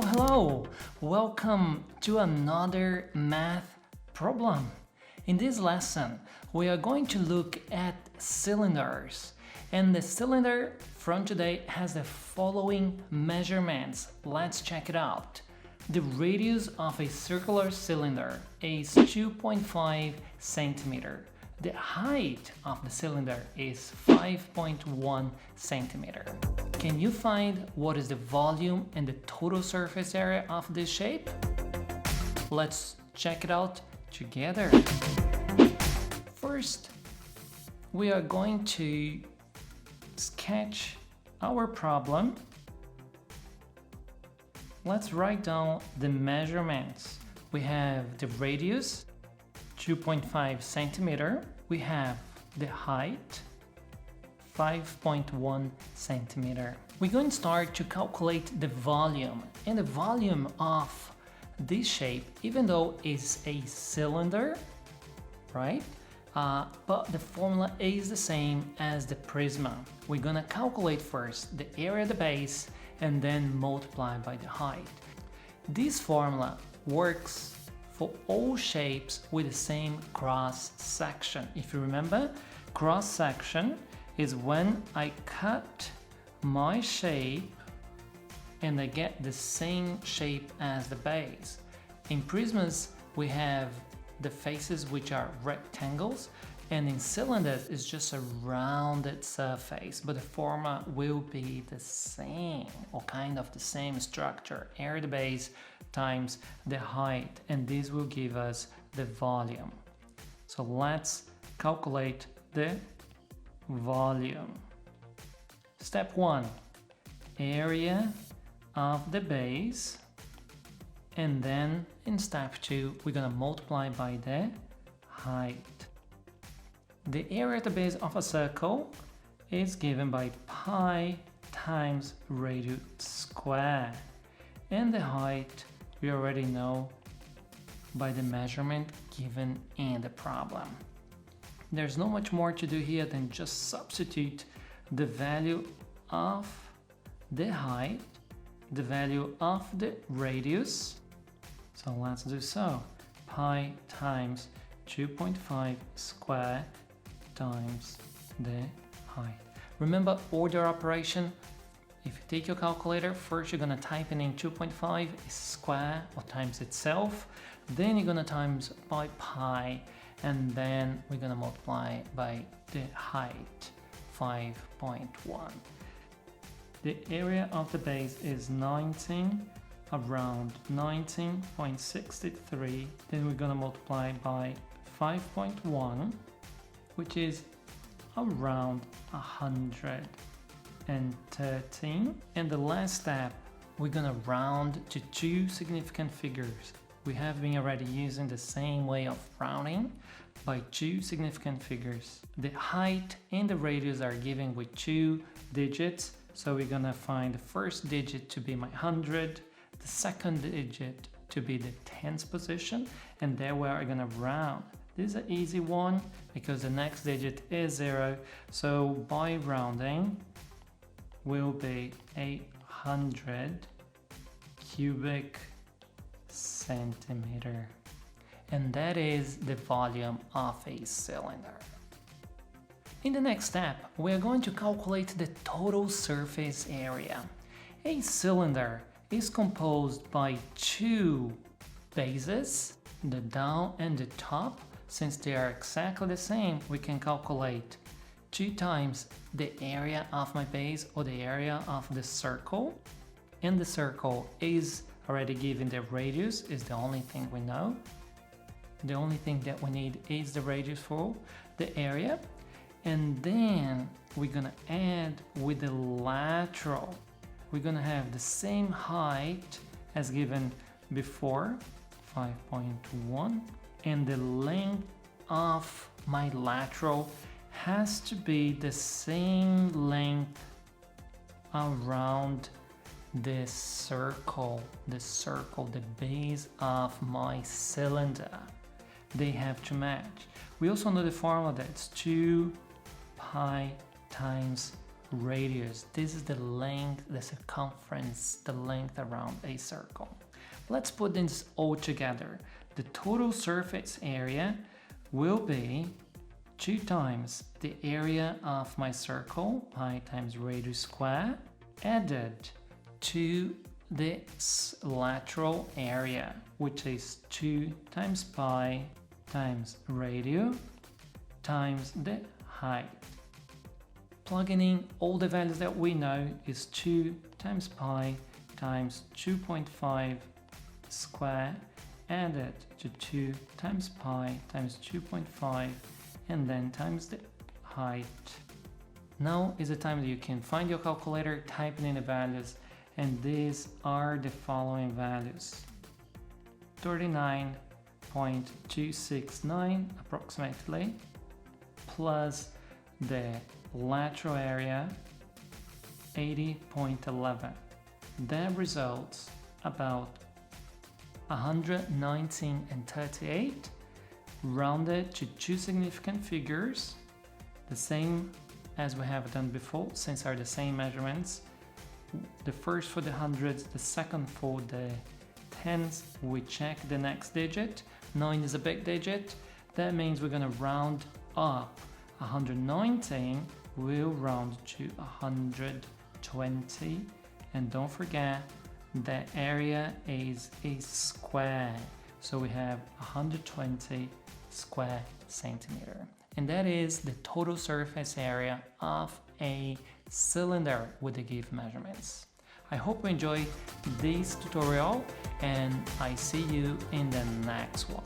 Hello! Welcome to another math problem. In this lesson, we are going to look at cylinders. And the cylinder from today has the following measurements. Let's check it out. The radius of a circular cylinder is 2.5 centimeter. The height of the cylinder is 5.1 centimeter. Can you find what is the volume and the total surface area of this shape? Let's check it out together. First, we are going to sketch our problem. Let's write down the measurements. We have the radius, 2.5 centimeter. We have the height, 5.1 centimeter. We're going to start to calculate the volume. And the volume of this shape, even though it's a cylinder, right? But the formula is the same as the prism. We're gonna calculate first the area at the base and then multiply by the height. This formula works for all shapes with the same cross section. If you remember, cross section is when I cut my shape and I get the same shape as the base. In prisms, we have the faces which are rectangles, and in cylinders it's just a rounded surface, but the formula will be the same, or kind of the same structure, area at the base times the height, and this will give us the volume. So let's calculate the volume. Step 1, area of the base, and then in step 2 we're gonna multiply by the height. The area at the base of a circle is given by pi times radius square, and the height we already know by the measurement given in the problem. There's not much more to do here than just substitute the value of the height, the value of the radius. So let's do so. Pi times 2.5 square times the height. Remember order operation. If you take your calculator, first you're gonna type in 2.5 square or times itself, then you're gonna times by pi, and then we're gonna multiply by the height, 5.1. The area of the base is around 19.63, then we're gonna multiply by 5.1, which is around 113. And the last step, we're gonna round to two significant figures. We have been already using the same way of rounding by two significant figures. The height and the radius are given with 2 digits, so we're gonna find the first digit to be my 100, the second digit to be the tens position, and there we are gonna round. This is an easy one because the next digit is 0, so by rounding will be 800 cubic centimeter. And that is the volume of a cylinder. In the next step, we are going to calculate the total surface area. A cylinder is composed by 2 bases, the down and the top. Since they are exactly the same, we can calculate 2 times the area of my base, or the area of the circle. And the circle is already given, the radius is the only thing we know. The only thing that we need is the radius for the area. And then we're gonna add with the lateral. We're gonna have the same height as given before, 5.1, and the length of my lateral has to be the same length around the circle, the base of my cylinder. They have to match. We also know the formula, that's 2 pi times radius. This is the length, the circumference, the length around a circle. Let's put this all together. The total surface area will be 2 times the area of my circle, pi times radius square, added to this lateral area, which is 2 times pi times radius times the height. Plugging in all the values that we know is 2 times pi times 2.5 square added to 2 times pi times 2.5 and then times the height. Now is the time that you can find your calculator, type in the values, and these are the following values: 39.269 approximately, plus the lateral area 80.11. That results about 119.38, rounded to 2 significant figures, the same as we have done before, since are the same measurements. The first for the hundreds, the second for the tens. We check the next digit. 9 is a big digit. That means we're going to round up. 119 will round to 120. And don't forget, the area is a square. So we have 120 square centimeter. And that is the total surface area of a cylinder with the given measurements. I hope you enjoyed this tutorial, and I see you in the next one.